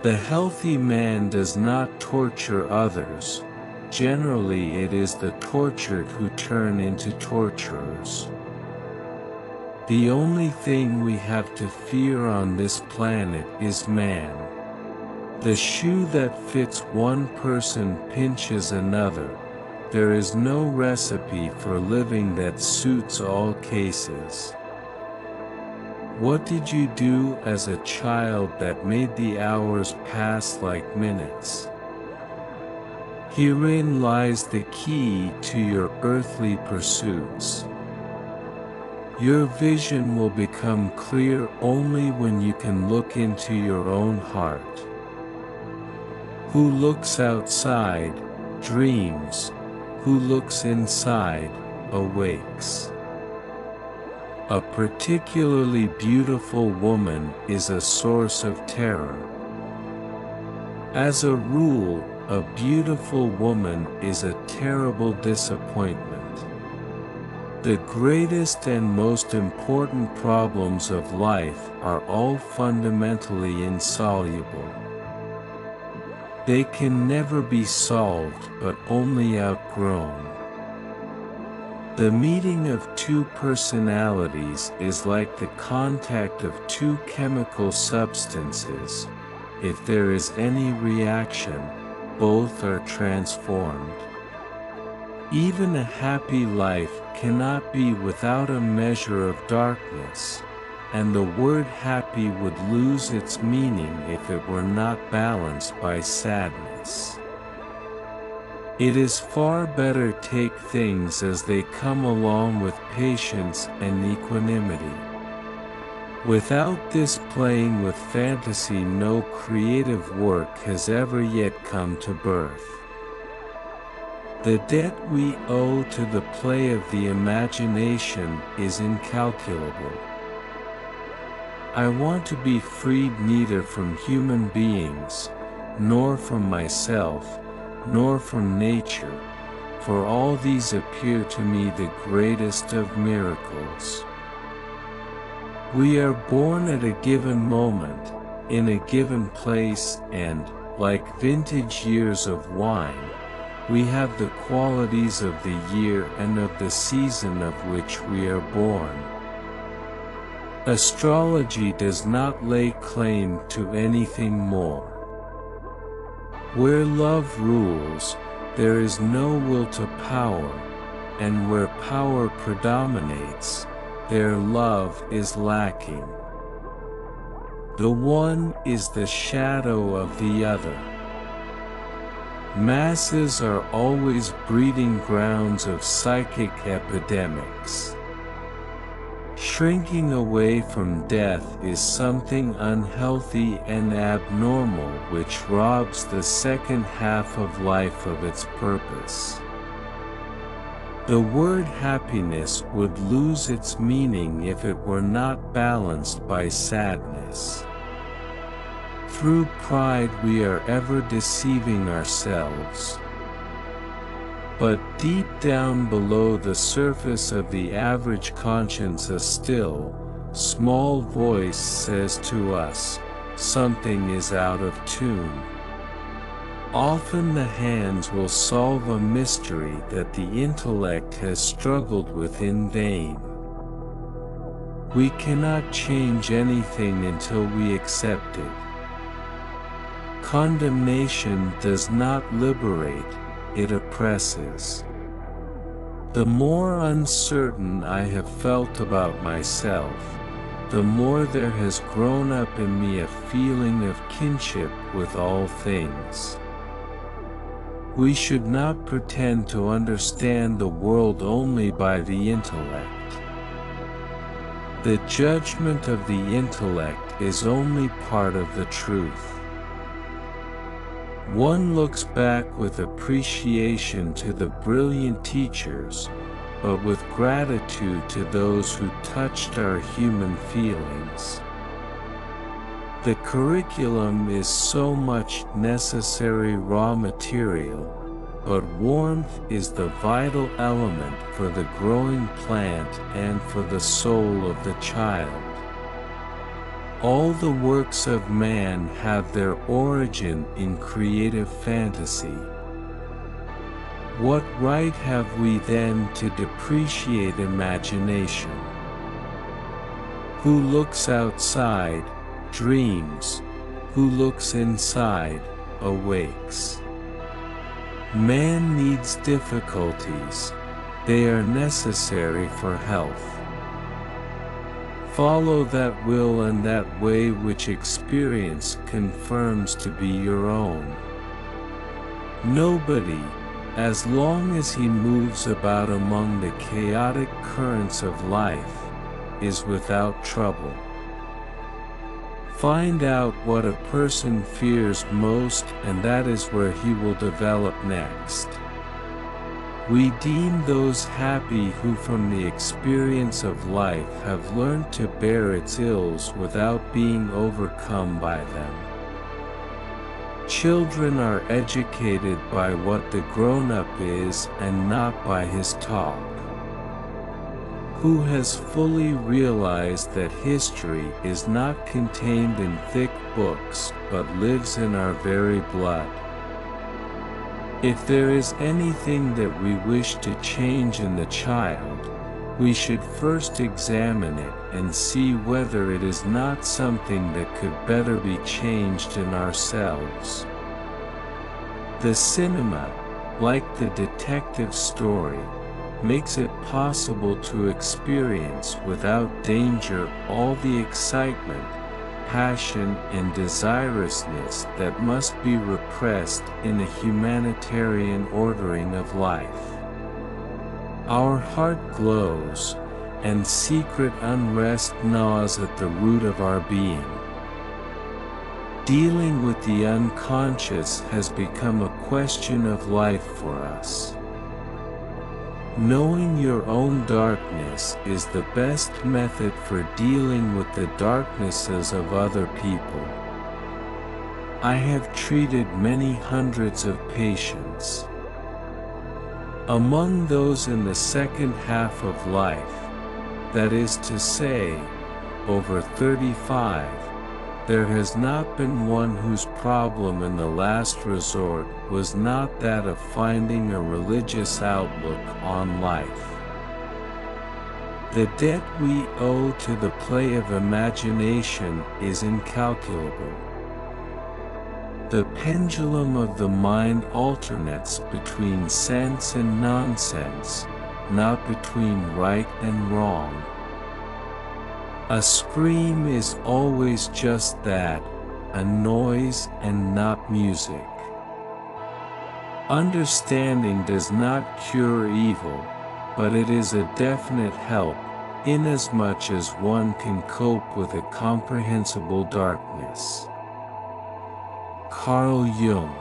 The healthy man does not torture others. Generally, it is the tortured who turn into torturers. The only thing we have to fear on this planet is man. The shoe that fits one person pinches another. There is no recipe for living that suits all cases. What did you do as a child that made the hours pass like minutes? Herein lies the key to your earthly pursuits. Your vision will become clear only when you can look into your own heart. Who looks outside, dreams. Who looks inside, awakes. A particularly beautiful woman is a source of terror. As a rule, a beautiful woman is a terrible disappointment. The greatest and most important problems of life are all fundamentally insoluble. They can never be solved but only outgrown. The meeting of two personalities is like the contact of two chemical substances. If there is any reaction, both are transformed. Even a happy life cannot be without a measure of darkness, and the word happy would lose its meaning if it were not balanced by sadness. It is far better take things as they come along with patience and equanimity. Without this playing with fantasy, no creative work has ever yet come to birth. The debt we owe to the play of the imagination is incalculable. I want to be freed neither from human beings, nor from myself, nor from nature, for all these appear to me the greatest of miracles. We are born at a given moment, in a given place, and, like vintage years of wine, we have the qualities of the year and of the season of which we are born. Astrology does not lay claim to anything more. Where love rules, there is no will to power, and where power predominates, there love is lacking. The one is the shadow of the other. Masses are always breeding grounds of psychic epidemics. Shrinking away from death is something unhealthy and abnormal which robs the second half of life of its purpose. The word happiness would lose its meaning if it were not balanced by sadness. Through pride we are ever deceiving ourselves. But deep down below the surface of the average conscience a still, small voice says to us, something is out of tune. Often the hands will solve a mystery that the intellect has struggled with in vain. We cannot change anything until we accept it. Condemnation does not liberate, it oppresses. The more uncertain I have felt about myself, the more there has grown up in me a feeling of kinship with all things. We should not pretend to understand the world only by the intellect. The judgment of the intellect is only part of the truth. One looks back with appreciation to the brilliant teachers, but with gratitude to those who touched our human feelings. The curriculum is so much necessary raw material, but warmth is the vital element for the growing plant and for the soul of the child. All the works of man have their origin in creative fantasy. What right have we then to depreciate imagination? Who looks outside, dreams. Who looks inside, awakes. Man needs difficulties. They are necessary for health. Follow that will and that way which experience confirms to be your own. Nobody, as long as he moves about among the chaotic currents of life, is without trouble. Find out what a person fears most, and that is where he will develop next. We deem those happy who from the experience of life have learned to bear its ills without being overcome by them. Children are educated by what the grown-up is and not by his talk. Who has fully realized that history is not contained in thick books but lives in our very blood? If there is anything that we wish to change in the child, we should first examine it and see whether it is not something that could better be changed in ourselves. The cinema, like the detective story, makes it possible to experience without danger all the excitement, passion and desirousness that must be repressed in a humanitarian ordering of life. Our heart glows, and secret unrest gnaws at the root of our being. Dealing with the unconscious has become a question of life for us. Knowing your own darkness is the best method for dealing with the darknesses of other people. I have treated many hundreds of patients. Among those in the second half of life, that is to say, over 35, there has not been one whose problem in the last resort was not that of finding a religious outlook on life. The debt we owe to the play of imagination is incalculable. The pendulum of the mind alternates between sense and nonsense, not between right and wrong. A scream is always just that, a noise and not music. Understanding does not cure evil, but it is a definite help, inasmuch as one can cope with a comprehensible darkness. Carl Jung.